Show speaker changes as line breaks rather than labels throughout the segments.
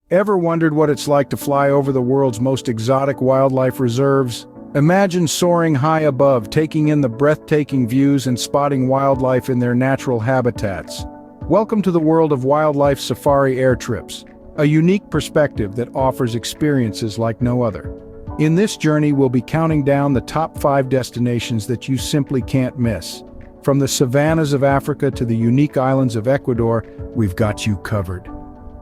Ever wondered what it's like to fly over the world's most exotic wildlife reserves? Imagine soaring high above, taking in the breathtaking views and spotting wildlife in their natural habitats. Welcome to the world of wildlife safari air trips, a unique perspective that offers experiences like no other. In this journey, we'll be counting down the top 5 destinations that you simply can't miss. From the savannas of Africa to the unique islands of Ecuador, we've got you covered.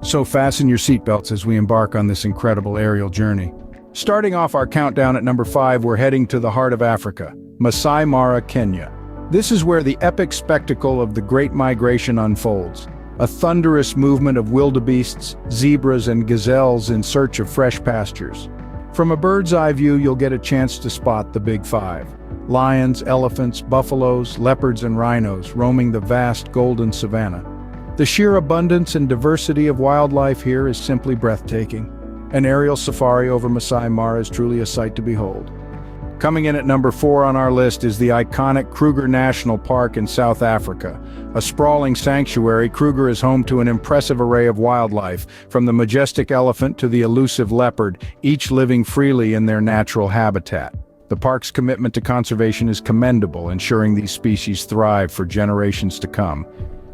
So fasten your seatbelts as we embark on this incredible aerial journey. Starting off our countdown at number 5, we're heading to the heart of Africa, Masai Mara, Kenya. This is where the epic spectacle of the Great Migration unfolds, a thunderous movement of wildebeests, zebras, and gazelles in search of fresh pastures. From a bird's eye view, you'll get a chance to spot the Big Five: lions, elephants, buffaloes, leopards, and rhinos roaming the vast golden savanna. The sheer abundance and diversity of wildlife here is simply breathtaking. An aerial safari over Masai Mara is truly a sight to behold. Coming in at number 4 on our list is the iconic Kruger National Park in South Africa. A sprawling sanctuary, Kruger is home to an impressive array of wildlife, from the majestic elephant to the elusive leopard, each living freely in their natural habitat. The park's commitment to conservation is commendable, ensuring these species thrive for generations to come.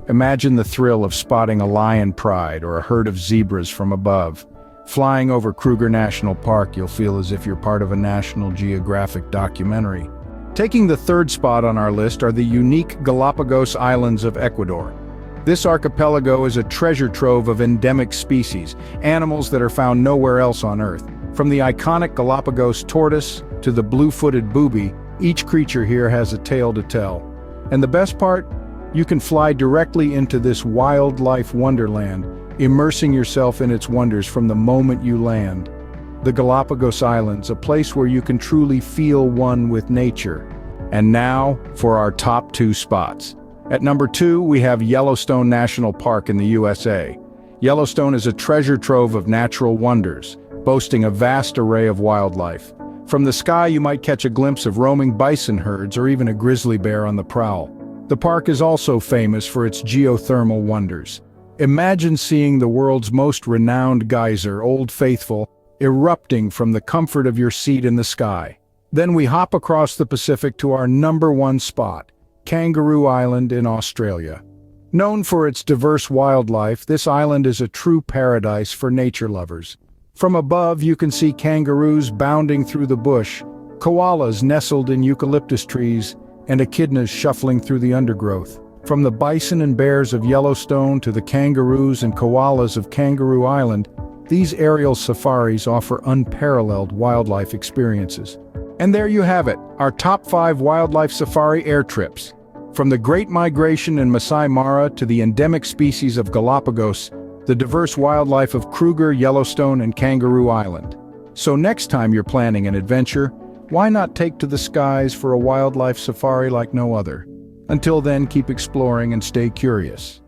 Imagine the thrill of spotting a lion pride or a herd of zebras from above. Flying over Kruger National Park, you'll feel as if you're part of a National Geographic documentary. Taking the 3rd spot on our list are the unique Galápagos Islands of Ecuador. This archipelago is a treasure trove of endemic species, animals that are found nowhere else on Earth. From the iconic Galápagos tortoise to the blue-footed booby, each creature here has a tale to tell. And the best part? You can fly directly into this wildlife wonderland, immersing yourself in its wonders from the moment you land. The Galápagos Islands, a place where you can truly feel one with nature. And now, for our top 2 spots. At number 2, we have Yellowstone National Park in the USA. Yellowstone is a treasure trove of natural wonders, boasting a vast array of wildlife. From the sky, you might catch a glimpse of roaming bison herds or even a grizzly bear on the prowl. The park is also famous for its geothermal wonders. Imagine seeing the world's most renowned geyser, Old Faithful, erupting from the comfort of your seat in the sky. Then we hop across the Pacific to our number 1 spot, Kangaroo Island in Australia. Known for its diverse wildlife, this island is a true paradise for nature lovers. From above, you can see kangaroos bounding through the bush, koalas nestled in eucalyptus trees, and echidnas shuffling through the undergrowth. From the bison and bears of Yellowstone to the kangaroos and koalas of Kangaroo Island, these aerial safaris offer unparalleled wildlife experiences. And there you have it, our top 5 wildlife safari air trips. From the Great Migration in Masai Mara to the endemic species of Galápagos, the diverse wildlife of Kruger, Yellowstone, and Kangaroo Island. So next time you're planning an adventure, why not take to the skies for a wildlife safari like no other? Until then, keep exploring and stay curious.